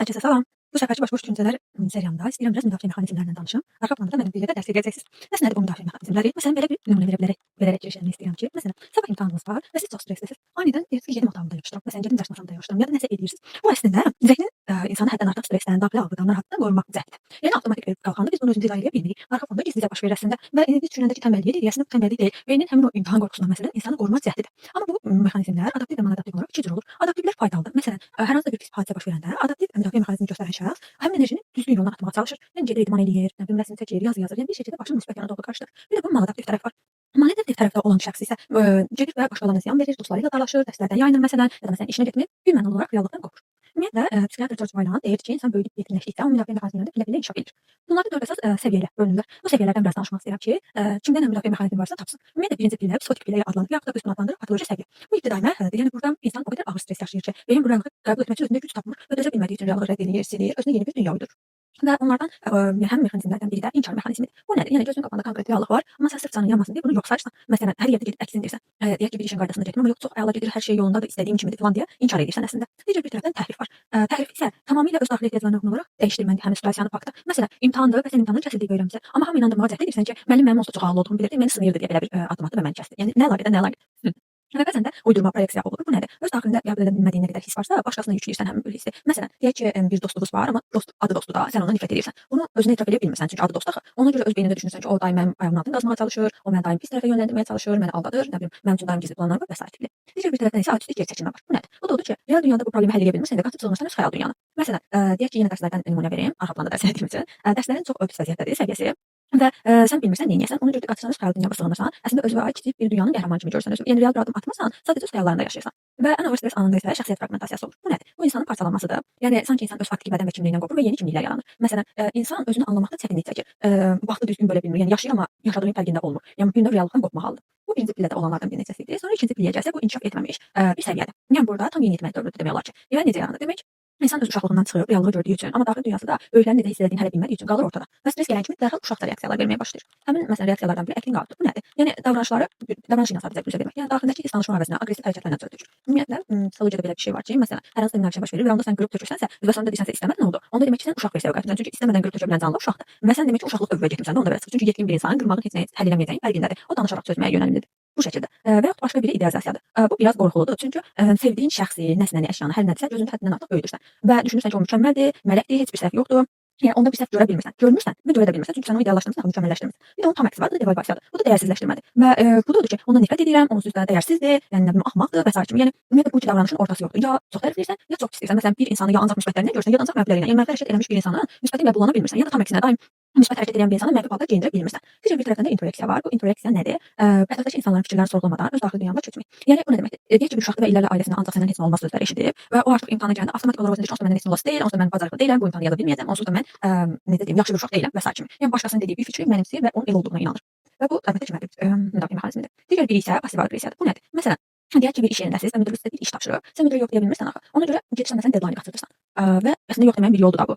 Herkese salam. Bu səfərki Başboş Düşüncələr seriyamda istəyirəm biraz müdafiə mexanizmlərindən danışım. Arxa planda da mənim birlikdə dərs edəcəksiniz. Bəs nədir bu müdafiə mexanizmləri? Məsələn, belə bir nümunə verərək giriş etmək istəyirəm ki, məsələn, sabah imtahanınız var və siz çox stresslisiniz. Anidən deyirsiniz ki, gedim otağımda yapışdırım. Məsələn, gedim dərs masamda yapışdırım ya da nəsə edirsiniz. Bu əslində zəhnin insanı həddən artıq stressdən, daxili ağrıdan, narahatlıqdan qorumaq cəhdidir. Yəni avtomatik verib qalxanda biz bunu özümüz idarə edə bilmirik. Arxa fonda gizlicə baş verir əslində və biz düşünəndə ki, tənbəllik edir, əslində bu tənbəllik deyil. Beynin həmin o imtahan qorxusundan məsələn insanı qorumaq cəhdidir. Amma bu mexanizmlər adaptiv və manadaptiv olaraq iki cür olur. Adaptivlər faydalıdır. Məsələn, hər hansı bir pis hadisə baş verəndə adaptiv müdafiə mexanizmi göstərən şəxs həmin enerjini düzgün yolla atmağa çalışır. Yəni gedir, idman eləyir, nə bilim, rəsm çəkir, yazı yazır. Yəni bir şəkildə başını müsbət yana doğru qarışdırır. Bir də bunun maladaptiv tərəfi var. Maladaptiv tərəfdə olan şəxs isə gedir və başqalarına ziyan verir, dostları ilə dalaşır, dərslərdən yayınır məsələn, ya da məsələn işinə getmir, birmənalı olaraq reallıqdan qopur. Ümumiyyətlə, psixiatr George Boylan deyir ki, insan böyüyüb yetimləşdikcə o müdafiə mexanizmlərində bilə-bilə inkişaf edir. Bunlarda dörd əsas səviyyələr bölünürlər. Bu səviyyələrdən biraz danışmaq istəyirəm ki, kimdən müdafiə mexanizmi varsa tapsın. Ümumiyyətlə birinci pillə psixotik pillə adlanır, yaxud da biz bunu adlandırırıq patoloji səviyyə. Bu ibtidai mərhələdir. Yəni burada insan o qədər ağır stress yaşayır ki, beyin bu reallığı qəbul etmək üçün özündə güc tapmır və dözə bilmədiyi üçün reallığı rədd edir, silir, özünə yeni bir dünya uydur. Və onlardan həm mexanizmlərdən biri də inkar mexanizmidir. Bu nədir? Yəni gözünün qabağında konkret reallıq var, amma sən sırf canın yanmasın deyə bunu yox sayırsan. Məsələn, hər yerdə gedib əksindirsən. Deyək ki, bir işin qaydasında getmir, amma yox çox əla gedir, hər şey yolundadır, istədiyim kimidir falan deyə inkar edirsən əslində. Digər bir tərəfdən təhrif var. Təhrif isə tamamilə öz daxili ehtiyaclarına uyğun olaraq dəyişdirməli həmin situasiyanı faktı. Məsələn, imtahandır və sən imtahanın kəsildiyi öyrənmisən, amma hamı inandırmağa cəhd edirsən ki, mənim olsa çox ağıllı olduğumu bilirdi, məni sınayırdı deyə belə bir addım atdı və məni kəsdi. Yəni nə əlaqədə, nə əlaqə. Və bəzən də uydurma proyeksiya olur. Bu nədir? Öz daxilində qəbul edə bilmədiyin nə qədər hiss varsa, başqasına yükləyirsən həmin bir hissi. Məsələn, deyək ki, bir dostluğunuz var, amma adı dostu da, sən ondan nifrət edirsən. Bunu özünə etiraf edə bilmirsən, çünki adı dostu axı. Ona görə öz beynində düşünürsən ki, o daim mənim ayağımın altını qazmağa çalışır, o məni daim pis tərəfə yönləndirməyə çalışır, məni aldadır, nə bilim, mənim üçün daim gizli planlar var və sair tipli. Digər bir tərəfdən isə autistik geri çəkilmə var. Bu nədir? Bu da odur ki, real dünyada bu problemi həll edə bilmirsən də qaçıb sığınırsan öz xəyal dünyanı. Məsələn, deyək ki, yenə dərslərdən nümunə verim, arxa planda dərs etdiyim üçün. Dərslərin çox pis vəziyyətdədir səviyyəsi. Və sən bilmirsən nə edəsən. Ona görə diqqətini xəyal dünyaya sığınırsan. Əslində özünə aid kiçik bir dünyanın qəhrəmanı kimi görürsən özünü. Yəni real bir addım atmırsan, sadəcə öz xəyallarında yaşayırsan. Və ən ağır stress anında isə şəxsiyyət fraqmentasiyası olur. Bu nədir? Bu insanın parçalanmasıdır. Yəni sanki insan öz faktiki bədən və kimliyindən qopur və yeni kimliklər yaranır. Məsələn, insan özünü anlamaqda çətinlik çəkir. Vaxtı düzgün bölə bilmir. Yəni yaşayır amma yaşadığının fərqində olmur. Yəni bir növ reallıqdan qopmaq halıdır. Bu birinci pillədə olanlardan bir neçəsidir. Sonra ikinci pilləyə gəlsə bu inkişaf etməmiş bir səviyyədir. Yəni burada tam yeniyetmə dövrüdür demək olar ki. Və necə yaranır? Demək İnsan öz uşaqlığından çıxır, reallığı gördüyü üçün, amma daxili dünyasında böyüklərin necə hiss etdiyini hələ bilmədiyi üçün qalır ortada. Və stress gələn kimi dərhal uşaqca reaksiyalar verməyə başlayır. Həmin məsələn reaksiyalardan biri əklin qalıqdır. Bu nədir? Yəni davranış ilə sadəcə düzə vermək. Yəni daxilindəki his danışma əvəzinə aqressiv hərəkətlərlə çözdürür. Ümumiyyətlə psixologiyada belə bir şey var ki, məsələn, hər hansı bir münaqişə baş verir və onda sən qırıb tökürsənsə və sonunda desənsə istəmədin oldu. Onda demək ki, sən uşaq versiya qayıtmısan. Çünki istəmədən qırıb tökə bilən canlı uşaqdır. Və sən demək ki, uşaqlıq övvəyə getmisən də onda belə çıxır. Çünki yetkin bir insan qırmağın heç nəyi həll eləməyəcəyin fərqindədir. O danışaraq çözməyə yönəlimlidir. Bu şəkildə. Və yaxud başqa biri idealizasiyadır. Bu biraz qorxuludur. Çünki sevdiyin şəxsi, nəsnəni, əşyanı hər nədirsə gözünün həddindən artıq böyüdürsən və düşünürsən ki, o mükəmməldir, mələkdir, heç bir səhv yoxdur. Yəni onda bir səhv görə bilmirsən. Görmürsən və görə də bilmirsən. Çünki sən onu ideallaşdırmısan, onu mükəmməlləşdirmirsən. Bir də onun tam əksi var, da devalvasiyadır. Bu da dəyərsizləşdirmədir. Və bu da odur ki, ondan nifrət edirəm, onsuz da dəyərsizdir, yəni nə bilim axmaqdır və sair kimi. Yəni ümumiyyətlə bu iki davranışın ortası yoxdur. Ya çox tərifləyirsən, ya çox pis istəyirsən. Məsələn, bir insanı ya ancaq müsbətlərindən görürsən, ya da ancaq mənfilərindən. Yəni mənfi hərəkət etmiş bir insanı müsbətə qəbullana bilmirsən, ya da tam əksinə daim müsbət hərəkət edən bir insanı mənfi paltar geyindirə bilmirsən. Digər bir tərəfdən də introyeksiya var. Bu introyeksiya nədir? Ətrafdakı insanların fikirlərini sorğulamadan öz daxili dünyana köçmək. Yəni bu nə deməkdir? Deyək ki, bir uşaq və illərlə ailəsindən ancaq səndən heç nə olmaz sözləri eşidib və o artıq imtahana gələndə avtomatik olaraq özünə onsuz da məndən heç nə olası deyil, onsuz da mən bacarıqlı deyiləm, bu imtahanı yada bilməyəcəm, onsuz da mən necə deyim, yaxşı bir uşaq deyiləm və sair kimi. Yəni başqasının dediyi bir fikri mənimsəyir və onun el olduğuna inanır. Və bu əlbəttə ki, müdafiə mexanizmidir. Digər biri isə passiv aqressiyadır. Bu nədir? Məsələn, deyək ki, bir iş yerindəsiz və müdür sizə bir iş tapşırır. Sən müdürə yox deyə bilmirsən axı. Ona görə gedirsən məsələn deadline qaçırtırsan. Və əslində yox deməyin bir yoludur da bu.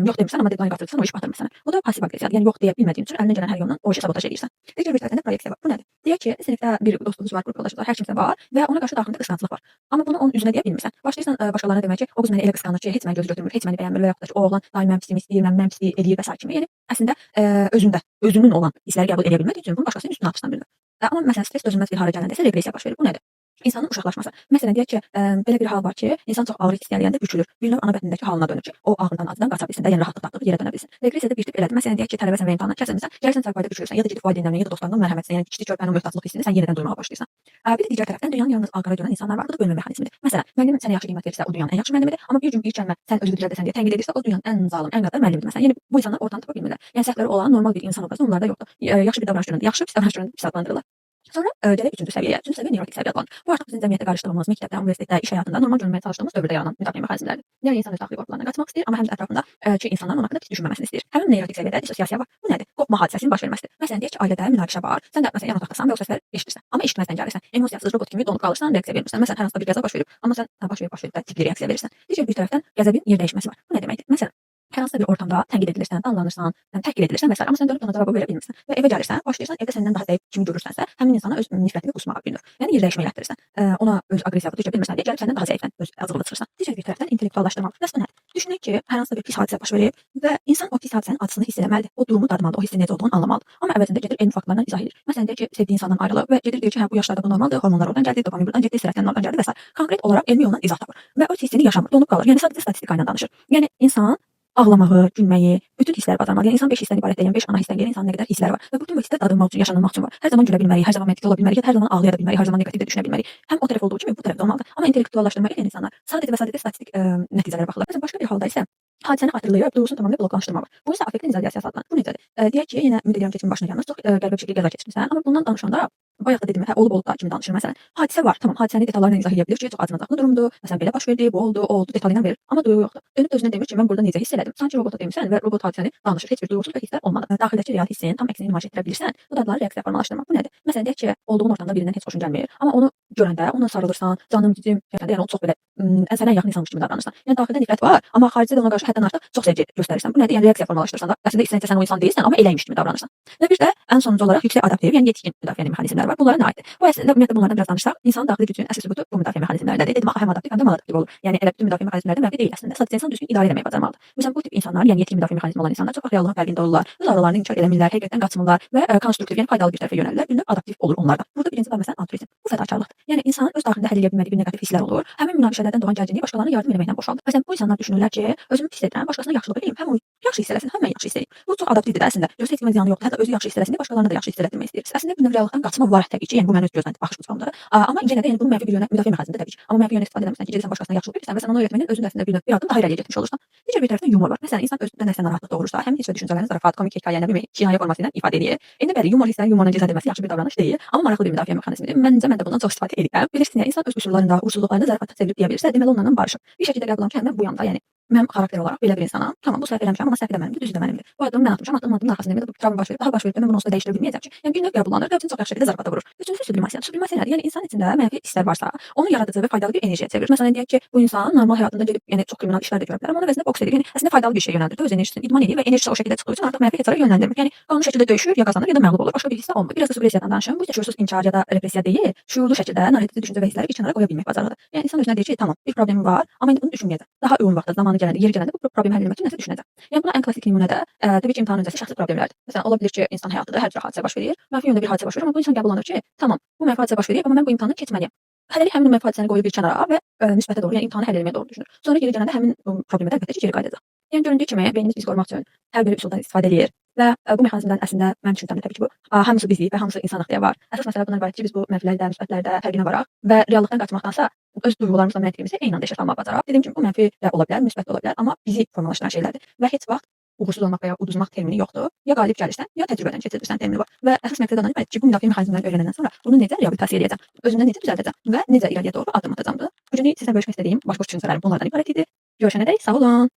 Yox demirsən amma deadline qaçırtırsan, o iş batırmısan. Bu da passiv aqressiyadır. Yəni yox deyə bilmədiyin üçün əlindən gələn hər yolla o işi sabotaj edirsən. Digər bir tərəfdən də proyeksiya var. Bu nədir? Deyək ki, sinifdə bir dostunuz var, qrup yoldaşınız var, hər kimsə var və ona qarşı daxilində qısqanclıq var. Amma bunu onun üzünə deyə bilmirsən. Başlayırsan başqalarına demək ki, o qız məni elə qısqanır ki, heç məni gözü götürmür, heç məni bəyənmir və yaxud da ki, o oğlan daim mənim pisiyimi istəyir, mənim pisliyi eləyir və sair kimi. Yəni əslində özünün olan hissləri qəbul edə bilmədiyi üçün bunu başqasının üstünə atırsan bilmir. Amma məsələn stres dözülməz bir hala gələndə isə reqressiya baş verir. Bu nədir? İnsanın uşaqlaşması. Məsələn, deyək ki, belə bir hal var ki, insan çox ağır hiss eləyəndə bükülür. Bir növ ana bətnindəki halına dönür ki, o ağrıdan, acıdan qaça bilsin də, yəni rahatlıq tapıb yerə dönə bilsin. Reqressiyada bir tip elədir. Məsələn, deyək ki, tələbəsən və imtahandan kəsilmisən, gəlirsən çarpayıda bükülürsən, ya da gedib valideynlərinə, ya da dostlarından mərhəmət istəyirsən, yəni kiçik körpənin möhtaclıq hissini sən yenidən duymağa başlayırsan. Bir də digər tərəfdən dünyanın yalnız ağara görən insanlar var, bu da bölmə mexanizmidir. Məsələn, müəllim sənə yaxşı qiymət verirsə, o dünyanın ən yaxşı müəllimidir, amma bir gün bir kəlmə sən özünü düzəldəsən deyə tənqid edirsə, o dünyanın ən zalım, ən qəddar müəllimidir məsələn. Yəni bu insanlar ortadan tapa bilmirlər. Yəni səhvləri olan normal bir insan obrazı onlarda yoxdur. Yaxşı bir davranış görəndə yaxşı, pis davranış görəndə pis adlandırırlar. Sonra gələk üçüncü səviyyəyə. Üçüncü səviyyə nevrotik səviyyə adlanır. Bu artıq bizim cəmiyyətdə qarışdığımız, məktəbdə, universitetdə, iş həyatında normal görməyə çalışdığımız dövrdə yaranan müdafiə mexanizmləridir. Yəni insan öz daxili qorxularından qaçmaq istəyir, amma həm də ətrafındakı insanların onun haqqında pis düşünməməsini istəyir. Həmin nevrotik səviyyədə dissosiasiya var. Bu nədir? Qopma hadisəsinin baş verməsidir. Məsələn, deyək ki, ailədə münaqişə var. Sən də məsələn yan otaqdasan və o səsləri eşidirsən, amma eşitməzdən gəlirsən. Emosiyasız robot kimi donub qalırsan, reaksiya vermirsən. Məsələn, hər hansı bir qəza baş verib, amma sən baş verib də tipli reaksiya verirsən. Digər bir tərəfdən qəzəbin yer dəyişməsi var. Bu nə deməkdir? Məsələn, Hər hansısa bir ortamda tənqid edilirsən, danlanırsan, təhqir edilirsən və sair. Amma sən dönüb ona cavab verə bilmirsən və evə gəlirsən, başlayırsan evdə səndən daha zəif kimi görürsənsə, həmin insana öz nifrətini qusmağa bilinir. Yəni yerdəyişmə elətdirirsən. Ona öz aqressiyavı döyə bilmirsən deyə gəlib səndən daha zəifən öz azğını çıxırsan. Digər bir tərəfdən intellektuallaşdırmaq. Bəs bu nədir? Düşünək ki, hər hansısa bir pis hadisə baş verib və insan o pis hadisənin acısını hiss etməlidir. O durumu dadmalıdır, o hissin necə olduğunu anlamalıdır. Amma əvəzində gedir elmi faktlarla izah edir. Məsələn deyir ki, sevdiyi insandan ayrılıb və gedir deyir ki, hə bu yaşlarda bu normaldır, hormonlar oradan gəldi, dopamin buradan getdi, sirətdən oradan gəldi və s. Konkret olaraq elmi yolla izah tapır və o hissini yaşamır, donub qalır. Yəni sadəcə statistika ilə danışır. Yəni insan ağlamağı, gülməyi, bütün hissləri bacarmalı. Yəni insan 5 hissdən ibarət deyil, 5 ana hissdən gələn insanın nə qədər hissləri var və bütün bu hisslər dadılmaq üçün, yaşanılmaq üçün var. Hər zaman gülə bilmərik, hər zaman məntiqli ola bilmərik, hər zaman ağlaya da bilmərik, hər zaman neqativ də düşünə bilmərik. Həm o tərəf olduğu kimi bu tərəfdə olmalıdır. Amma intellektuallaşdırma edən insanlar sadəcə və sadəcə statistik nəticələrə baxırlar. Məsələn, başqa bir halda isə hadisəni xatırlayıb duyğusunu tamamilə bloklaşdırma var. Bu isə affektiv izolyasiya adlanır. Bu necədir? Deyək ki, yenə ümid edirəm ki, başına gəlməz, çox qəribə bir şəkildə qəza keçirmisən, amma bundan danışanda bayaq da dedim, hə olub da kimi danışır məsələn. Hadisə var, tamam, hadisəni detallarla izah edə bilir ki, çox acınacaqlı durumdur. Məsələn, belə baş verdi, bu oldu, o oldu, detalıyla verir. Amma duyğu yoxdur. Dönüb özünə demir ki, mən burada necə hiss elədim. Sanki robota demisən və robot hadisəni danışır. Heç bir duyğusuz və hisslər olmadı. Daxildəki real hissin tam əksini nümayiş etdirə bilirsən. Bu dadları reaksiya formalaşdırmaq. Bu nədir? Məsələn, deyək ki, olduğun ortamda birindən heç xoşun gəlmir, amma onu görəndə ona sarılırsan, canım cicim, yəni onu çox belə sənə yaxın insanmış kimi davranırsan. Yəni daxildə nifrət var, amma xaricdə də ona qarşı həddən artıq çox sevgi göstərirsən. Bu nədir? Yəni reaksiya formalaşdırırsan da. Əslində istəsən sən o insan deyilsən, amma eləymiş kimi davranırsan. Və bir də ən sonuncu olaraq yüksək adaptiv, yəni yetkin müdafiə mexanizmləri var. Bunlara nə aiddir? Bu əslində ümumiyyətlə bunlardan biraz danışsaq, insanın daxili gücünün əsas sübutu bu müdafiə mexanizmlərindədir. Dedim axı həm adaptiv, həm də maladaptiv olur. Yəni elə bütün müdafiə mexanizmlərdən fərqli deyil əslində. Sadəcə insan düzgün idarə etməyi bacarmalıdır. Məsələn, bu tip insanlar, yəni yetkin müdafiə mexanizmi olan insanlar çox vaxt reallığın fərqində olurlar. Öz ağrılarını inkar eləmirlər, həqiqətən qaçmırlar və konstruktiv, yəni faydalı bir tərəfə yönəlirlər. Bir növ adaptiv olur onlar da. Burada birinci məsələ altruizm. Bu fədakarlıqdır. Yəni insan öz daxilində həll edə bilmədiyi bir neqativ hisslər olur. Həmin münaqişələrdən doğan gərginliyi başqalarına yardım etməklə boşaldır. Məsələn, bu insanlar düşünürlər ki, özümü pis edirəm, başqasına yaxşılıq edeyim, həm o yaxşı hiss eləsin, həm mən yaxşı hiss edeyim. Bu çox adaptivdir də əslində. Yoxsa heç kimə ziyanı yoxdur. Hətta özü yaxşı hiss eləsin deyə başqalarına da yaxşı hiss etdirmək istəyir. Əslində bir növ reallıqdan qaçma var təbii ki. Yəni bu mənim öz gözlənti baxış açımdır. Amma yenə də yəni bunun mənfi bir yönə müdafiə mexanizmidir təbii ki. Amma mənfi yönə istifadə etmirsən ki, gedirsən başqasına yaxşılıq edirsən və sən onu öyrətməklə özün əslində bir addım daha irəliyə getmiş olursan. Digər bir tərəfdən yumor var. Məsələn, insan özündə nəsə narahatlıq doğurursa, həm heç və düşüncələrini zarafat, komik hekayə, nə bilim, kinayə forması ilə ifadə edir. İndi bəli, yumor hisslərin yumorla izah edilməsi yaxşı bir davranış deyil, amma maraqlı bir müdafiə mexanizmidir. Məncə mən də bundan çox istifadə edirəm. Bilirsiniz, insan öz qüsurlarında, uğursuzluqlarında zarafata çevrilib deyə bilirsə, deməli onunla barışır. Bir şəkildə qəbul edirəm ki, mən bu yanda, yəni mən xarakter olaraq belə bir insanam. Tamam, bu səhv eləmişəm, amma səhv də mənimdir, düzü də mənimdir. Bu addımı mən atmışam, addımın arxasında bu travma baş verib, daha baş verib, mən bunu onsuz da dəyişdirə bilməyəcəm ki. Yəni bir növ qəbullanır və özünü çox yaxşı şəkildə zarafata vurur. Üçüncüsü sublimasiya. Sublimasiya nədir? Yəni insan içində mənfi hisslər varsa, onu yaradıcı və faydalı bir enerjiyə çevirir. Məsələn, deyək ki, bu insan normal həyatında gedib, yəni çox kriminal işlər də görə bilər, amma onun əvəzində boks edir. Yəni əslində faydalı bir şey yönəldir, öz enerjisini idman edir və enerjisi o şəkildə çıxdığı üçün artıq mənfi hisslərə yönləndirmir. Yəni qanun şəkildə döyüşür, ya qazanır, ya da məğlub olur. Başqa bir hissə olmur. Biraz da sublimiasiyadan danışım. Bu isə şüursuz inkar ya da repressiya deyil, şuurlu şəkildə narahat düşüncə və hissləri bir kənara qoya bilmək bacarıqdır. Yəni insan özünə deyir ki, tamam, bir problemim var, amma indi bunu düşünməyəcəm. Daha uyğun vaxtda, zamanı gələndə, yeri gələndə bu problemi həll etmək üçün nəsə düşünəcəm. Yəni buna ən klassik nümunədə təbii ki, imtahan öncəsi şəxsi problemlərdir. Məsələn, ola bilər ki, insan həyatında hər cür hadisə baş verir, mənfi yöndə bir hadisə baş verir, amma bu insan qəbul edir ki, tamam, bu mənfi hadisə baş verir, amma mən bu imtahanı keçməliyəm. Hələlik həmin mənfi hadisəni qoyur bir kənara və müsbətə doğru, yəni imtahanı həll etməyə doğru düşünür. Sonra geri gələndə həmin problemə əlbəttə ki, geri qayıdacaq. Yəni göründüyü kimi beynimiz bizi qorumaq üçün hər bir üsuldan istifadə edir və bu mexanizmdən əslində mənim düşüncəmdə təbii ki, bu hamısı bizik və hamısı insanlıq deyə var. Əsas məsələ bundan ibarət ki, biz bu mənfilərdə, müsbətlərdə fərqinə varaq və reallıqdan qaçmaqdansa öz duyğularımızla məntiqimizi eyni anda işə salmağa bacaraq. Dediyim kimi bu mənfi də ola bilər, müsbət də ola bilər, amma bizi formalaşdıran şeylərdir və heç vaxt uğursuz olmaq və ya uduzmaq termini yoxdur. Ya qalib gəlirsən, ya təcrübədən keçirirsən termini var. Və əsas məqsəd ondan ibarətdir ki, bu müdafiə mexanizmlərini öyrənəndən sonra bunu necə reabilitasiya edəcəm, özümdən necə düzəldəcəm və necə irəliyə doğru addım atacağımdır. Bu gün sizə bölüşmək istədiyim baş düşüncələrim bunlardan ibarət idi. Görüşənədək sağ olun.